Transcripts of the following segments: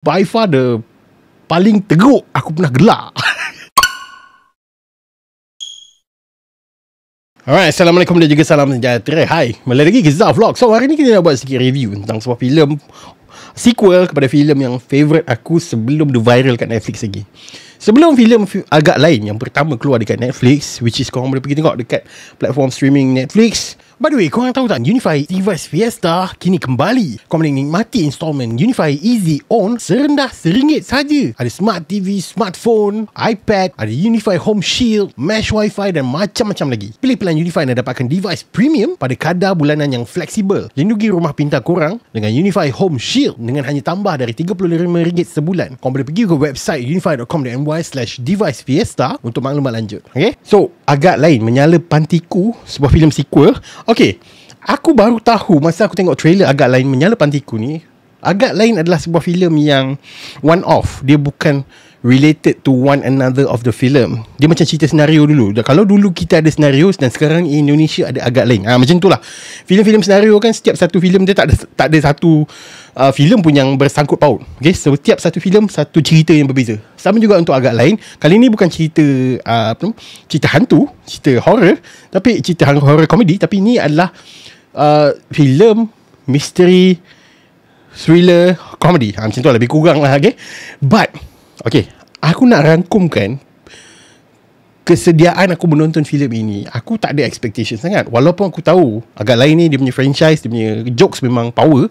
by far the paling teruk aku pernah gelak. Alright, Assalamualaikum dan juga salam sejahtera. Hai, kembali lagi ke Zah Vlog. So hari ni kita nak buat sikit review tentang sebuah filem sequel kepada filem yang favourite aku sebelum dia viral kat Netflix lagi. Sebelum filem agak lain yang pertama keluar dekat Netflix, which is korang boleh pergi tengok dekat platform streaming Netflix. By the way, korang tahu tak Unify Device Fiesta kini kembali. Korang boleh nikmati installment Unify Easy On serendah RM1 saja. Ada Smart TV, smartphone, iPad, ada Unify Home Shield, Mesh Wi-Fi dan macam-macam lagi. Pilih plan Unify dan dapatkan device premium pada kadar bulanan yang fleksibel. Lindungi rumah pintar korang dengan Unify Home Shield dengan hanya tambah dari RM35 sebulan. Korang boleh pergi ke website unify.com.my/device fiesta untuk maklumat lanjut. Okay? So, agak lain Menyala Pantiku, sebuah filem sequel. Okay, aku baru tahu masa aku tengok trailer Agak Lain Menyala Pantiku ni. Agak Lain adalah sebuah filem yang one off. Dia bukan related to one another of the film. Dia macam cerita senario dulu. Kalau dulu kita ada senario dan sekarang Indonesia ada Agak Lain. Macam itulah. Filem-filem senario kan, setiap satu filem dia tak ada satu filem pun yang bersangkut paut. Okay, setiap satu filem satu cerita yang berbeza. Sama juga untuk Agak Lain. Kali ni bukan cerita cerita hantu, cerita horror, tapi cerita horror komedi. Tapi ni adalah filem misteri, thriller, komedi. Macam tu lah, lebih kurang lah. Okay, but okay, aku nak rangkumkan kesediaan aku menonton filem ini. Aku tak ada expectation sangat. Walaupun aku tahu Agak Lain ni dia punya franchise, dia punya jokes memang power,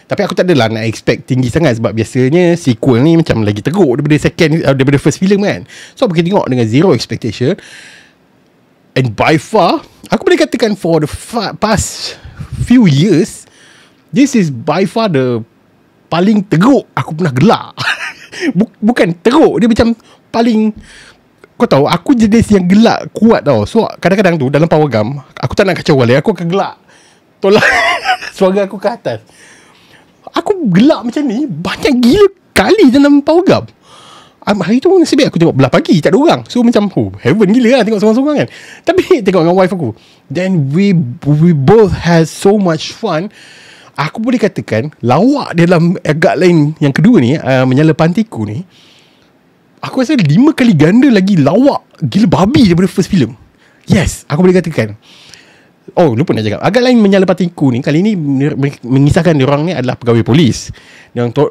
tapi aku tak adalah nak expect tinggi sangat. Sebab biasanya sequel ni macam lagi teruk daripada first film kan. So aku tengok dengan zero expectation. And by far, aku boleh katakan for the past few years, this is by far the paling teruk aku pernah gelak. Bukan teruk, dia macam paling, kau tahu, aku jenis yang gelak kuat tau. So kadang-kadang tu dalam power gam, aku tak nak kacau balik, aku akan gelak, tolak suara aku ke atas. Aku gelak macam ni banyak gila kali dalam power gam. Hari tu nasib baik aku tengok belah pagi, tak ada orang. So macam heaven gila lah tengok seorang-seorang kan. Tapi tengok dengan wife aku, then we both had so much fun. Aku boleh katakan lawak dalam Agak Lain yang kedua ni, Menyala Pantiku ni, aku rasa 5 kali ganda lagi lawak gila babi daripada first film. Yes, aku boleh katakan. Oh, lupa nak cakap, Agak Lain Menyala Pantiku ni kali ni mengisahkan diorang ni adalah pegawai polis.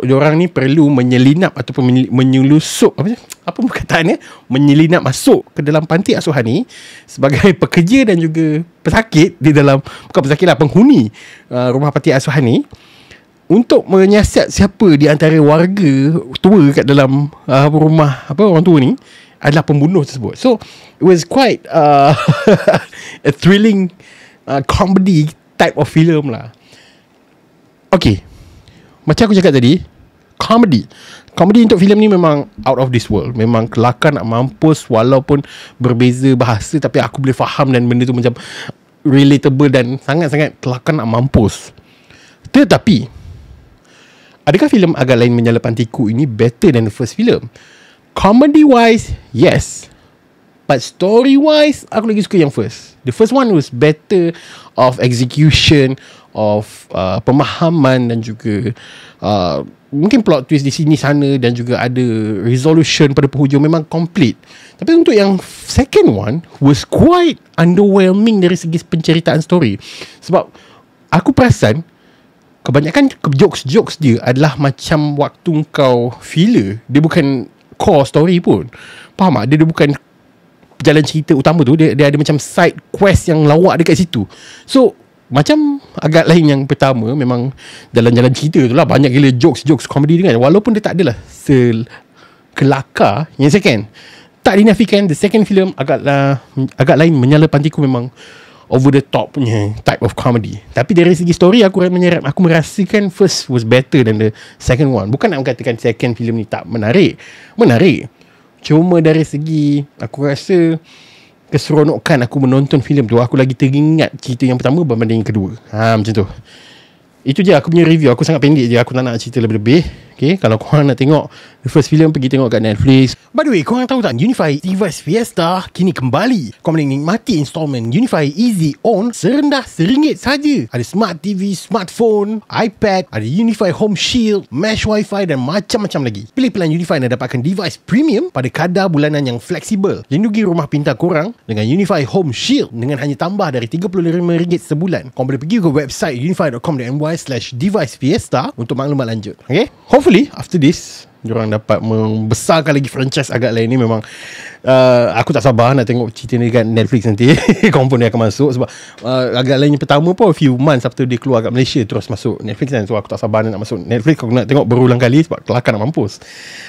Diorang ni perlu menyelinap ataupun menyelusup, apa perkataannya, menyelinap masuk ke dalam panti asuhan ni sebagai pekerja dan juga pesakit di dalam, bukan pesakit lah, penghuni rumah panti asuhan ni, untuk menyiasat siapa di antara warga tua kat dalam rumah orang tua ni adalah pembunuh tersebut. So it was quite a thrilling comedy type of film lah. Okay, macam aku cakap tadi, comedy untuk filem ni memang out of this world. Memang kelakar nak mampus. Walaupun berbeza bahasa, tapi aku boleh faham dan benda tu macam relatable dan sangat-sangat kelakar nak mampus. Tetapi adakah filem Agak Lain Menyala Pantiku ini better than the first film? Comedy wise, yes, but story wise, aku lagi suka yang first. The first one was better of execution, of pemahaman dan juga mungkin plot twist di sini sana, dan juga ada resolution pada penghujung, memang complete. Tapi untuk yang second one was quite underwhelming dari segi penceritaan story. Sebab aku perasan kebanyakan jokes dia adalah macam waktu kau filler. Dia bukan core story pun. Faham tak? Dia bukan jalan cerita utama tu. Dia ada macam side quest yang lawak dekat situ. So macam Agak Lain yang pertama, memang jalan-jalan cerita tu lah banyak gila jokes komedi dengan, walaupun dia tak adalah sekelakar yang second. Tak dinafikan the second film Agak Lain Menyala Pantiku memang over the top punya type of comedy. Tapi dari segi story, aku merasakan first was better than the second one. Bukan nak mengatakan second film ni tak menarik. Cuma dari segi, aku rasa keseronokan aku menonton filem tu, aku lagi teringat cerita yang pertama berbanding yang kedua. Macam tu. Itu je aku punya review. Aku sangat pendek je, aku tak nak cerita lebih-lebih. Okay, kalau korang nak tengok the first film, pergi tengok kat Netflix. By the way, korang tahu tak Unify Device Fiesta kini kembali. Kau boleh nikmati installment Unify Easy On serendah RM1 saja. Ada smart TV, smartphone, iPad, ada Unify Home Shield, Mesh Wi-Fi dan macam-macam lagi. Pilih plan Unify dan dapatkan device premium pada kadar bulanan yang fleksibel. Lindungi rumah pintar korang dengan Unify Home Shield dengan hanya tambah dari RM35 sebulan. Kau boleh pergi ke website unify.com.my/device fiesta untuk maklumat lanjut. Okay, hopefully after this diorang dapat membesarkan lagi franchise agak lain ni. Memang aku tak sabar nak tengok cerita ni kat Netflix nanti. Confirm dia akan masuk sebab agak lain yang pertama pun a few months after dia keluar kat Malaysia terus masuk Netflix kan. So aku tak sabar nak masuk Netflix. Aku nak tengok berulang kali sebab kelakar nak mampus.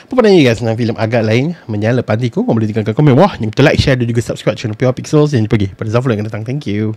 Apa pandangnya guys tentang filem agak lain Menyala Pantiku? Kau boleh tinggalkan komen. Wah, ni betul, like, share dan juga subscribe channel PR Pixels. Jangan lupa pergi pada Zaful yang akan datang. Thank you.